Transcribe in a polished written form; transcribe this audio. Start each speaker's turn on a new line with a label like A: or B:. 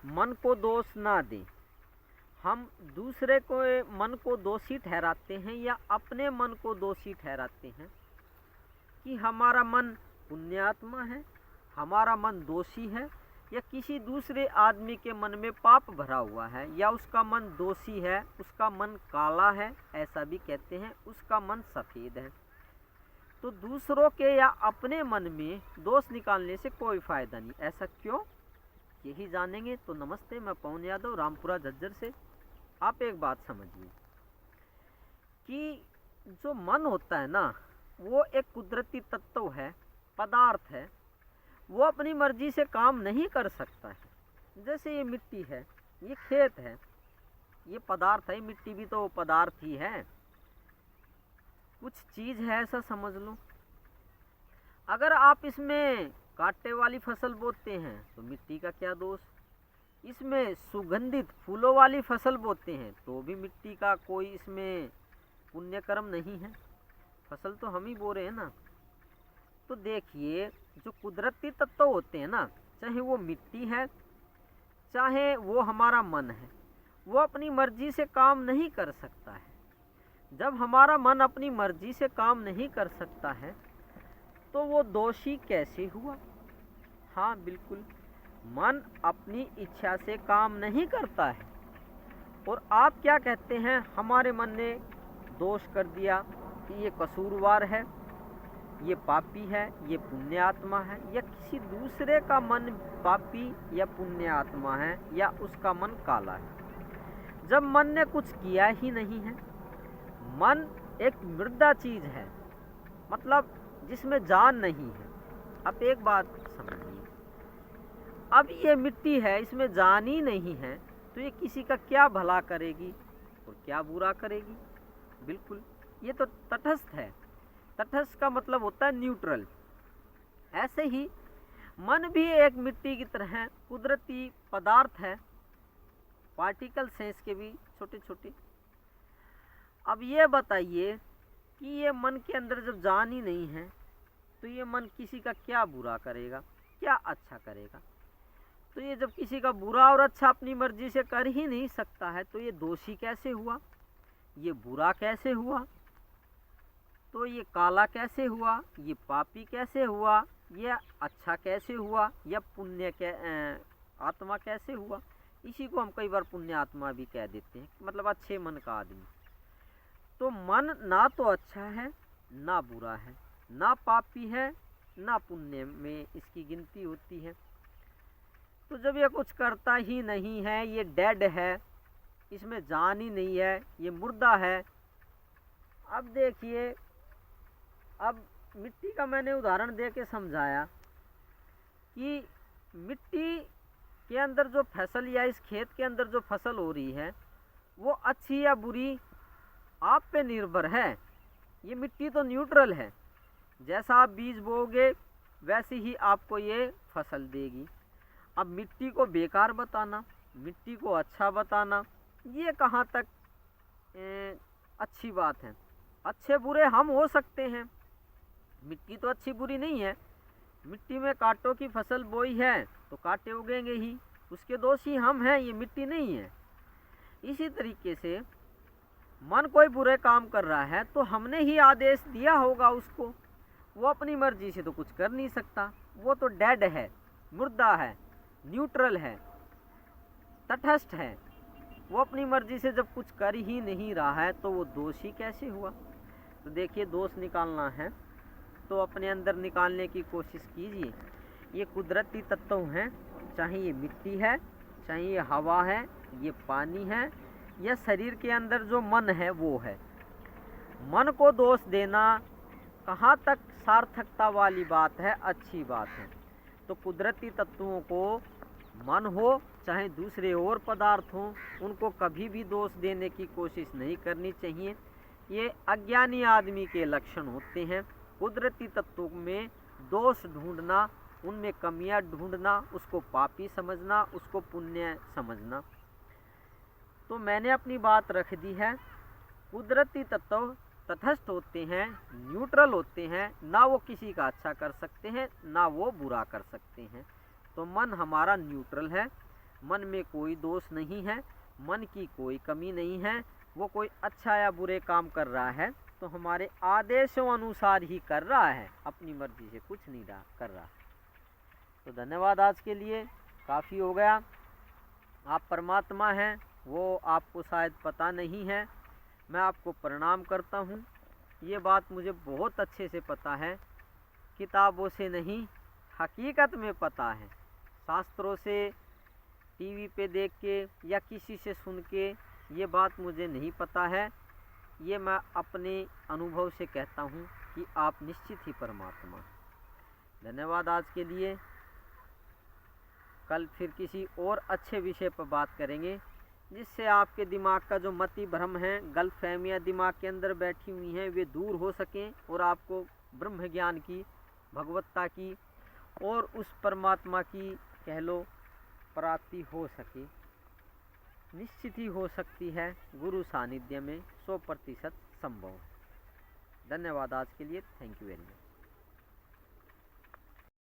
A: मन को दोष ना दें। हम दूसरे को मन को दोषी ठहराते हैं या अपने मन को दोषी ठहराते हैं कि हमारा मन पुण्यात्मा है, हमारा मन दोषी है, या किसी दूसरे आदमी के मन में पाप भरा हुआ है, या उसका मन दोषी है, उसका मन काला है, ऐसा भी कहते हैं, उसका मन सफ़ेद है। तो दूसरों के या अपने मन में दोष निकालने से कोई फ़ायदा नहीं। ऐसा क्यों, यही जानेंगे। तो नमस्ते, मैं पवन यादव रामपुरा झज्जर से। आप एक बात समझिए कि जो मन होता है ना, वो एक कुदरती तत्व है, पदार्थ है, वो अपनी मर्जी से काम नहीं कर सकता है। जैसे ये मिट्टी है, ये खेत है, ये पदार्थ है, मिट्टी भी तो पदार्थ ही है, कुछ चीज़ है, ऐसा समझ लो। अगर आप इसमें कांटे वाली फसल बोते हैं तो मिट्टी का क्या दोष, इसमें सुगंधित फूलों वाली फसल बोते हैं तो भी मिट्टी का कोई इसमें पुण्य कर्म नहीं है, फसल तो हम ही बो रहे हैं ना। तो देखिए, जो कुदरती तत्व होते हैं ना, चाहे वो मिट्टी है, चाहे वो हमारा मन है, वो अपनी मर्जी से काम नहीं कर सकता है। जब हमारा मन अपनी मर्जी से काम नहीं कर सकता है तो वो दोषी कैसे हुआ। हाँ बिल्कुल, मन अपनी इच्छा से काम नहीं करता है। और आप क्या कहते हैं, हमारे मन ने दोष कर दिया कि ये कसूरवार है, ये पापी है, ये पुण्यात्मा है, या किसी दूसरे का मन पापी या पुण्यात्मा है, या उसका मन काला है। जब मन ने कुछ किया ही नहीं है, मन एक मृदा चीज है, मतलब जिसमें जान नहीं है। अब एक बात समझिए, अब ये मिट्टी है, इसमें जान ही नहीं है, तो ये किसी का क्या भला करेगी और क्या बुरा करेगी। बिल्कुल, ये तो तटस्थ है। तटस्थ का मतलब होता है न्यूट्रल। ऐसे ही मन भी एक मिट्टी की तरह कुदरती पदार्थ है, पार्टिकल्स हैं इसके भी छोटे छोटे। अब ये बताइए कि ये मन के अंदर जब जान ही नहीं है तो ये मन किसी का क्या बुरा करेगा, क्या अच्छा करेगा। तो ये जब किसी का बुरा और अच्छा अपनी मर्जी से कर ही नहीं सकता है तो ये दोषी कैसे हुआ, ये बुरा कैसे हुआ, तो ये काला कैसे हुआ, ये पापी कैसे हुआ, ये अच्छा कैसे हुआ, या पुण्य आत्मा कैसे हुआ। इसी को हम कई बार पुण्य आत्मा भी कह देते हैं, मतलब अच्छे मन का आदमी। तो मन ना तो अच्छा है ना बुरा है, ना पापी है ना पुण्य में इसकी गिनती होती है। तो जब ये कुछ करता ही नहीं है, ये डेड है, इसमें जान ही नहीं है, ये मुर्दा है। अब देखिए, अब मिट्टी का मैंने उदाहरण दे के समझाया कि मिट्टी के अंदर जो फसल या इस खेत के अंदर जो फसल हो रही है वो अच्छी या बुरी आप पे निर्भर है। ये मिट्टी तो न्यूट्रल है, जैसा आप बीज बोओगे वैसे ही आपको ये फसल देगी। अब मिट्टी को बेकार बताना, मिट्टी को अच्छा बताना, ये कहाँ तक अच्छी बात है। अच्छे बुरे हम हो सकते हैं, मिट्टी तो अच्छी बुरी नहीं है। मिट्टी में कांटों की फसल बोई है तो कांटे उगेंगे ही, उसके दोषी हम हैं, ये मिट्टी नहीं है। इसी तरीके से मन कोई बुरे काम कर रहा है तो हमने ही आदेश दिया होगा उसको, वो अपनी मर्जी से तो कुछ कर नहीं सकता, वो तो डेड है, मुर्दा है, न्यूट्रल है, तटस्थ है। वो अपनी मर्जी से जब कुछ कर ही नहीं रहा है तो वो दोषी कैसे हुआ। तो देखिए, दोष निकालना है तो अपने अंदर निकालने की कोशिश कीजिए। ये कुदरती तत्व हैं, चाहे ये मिट्टी है, चाहे ये हवा है, ये पानी है, या शरीर के अंदर जो मन है वो है। मन को दोष देना कहाँ तक सार्थकता वाली बात है, अच्छी बात है। तो कुदरती तत्वों को, मन हो चाहे दूसरे और पदार्थ हों, उनको कभी भी दोष देने की कोशिश नहीं करनी चाहिए। ये अज्ञानी आदमी के लक्षण होते हैं। कुदरती तत्वों में दोष ढूंढना, उनमें कमियां ढूंढना, उसको पापी समझना, उसको पुण्य समझना। तो मैंने अपनी बात रख दी है। कुदरती तत्व तटस्थ होते हैं, न्यूट्रल होते हैं, ना वो किसी का अच्छा कर सकते हैं ना वो बुरा कर सकते हैं। तो मन हमारा न्यूट्रल है, मन में कोई दोष नहीं है, मन की कोई कमी नहीं है। वो कोई अच्छा या बुरे काम कर रहा है तो हमारे आदेशों अनुसार ही कर रहा है, अपनी मर्जी से कुछ नहीं कर रहा। तो धन्यवाद, आज के लिए काफ़ी हो गया। आप परमात्मा हैं वो आपको शायद पता नहीं है। मैं आपको प्रणाम करता हूँ। ये बात मुझे बहुत अच्छे से पता है, किताबों से नहीं हकीकत में पता है। शास्त्रों से, टीवी पे देख के या किसी से सुन के ये बात मुझे नहीं पता है। ये मैं अपने अनुभव से कहता हूँ कि आप निश्चित ही परमात्मा हैं। धन्यवाद आज के लिए। कल फिर किसी और अच्छे विषय पर बात करेंगे, जिससे आपके दिमाग का जो मति भ्रम है, गलतफहमियाँ दिमाग के अंदर बैठी हुई हैं, वे दूर हो सकें और आपको ब्रह्म ज्ञान की, भगवत्ता की और उस परमात्मा की कह लो प्राप्ति हो सके। निश्चित ही हो सकती है, गुरु सानिध्य में 100% संभव। धन्यवाद आज के लिए। Thank you very much.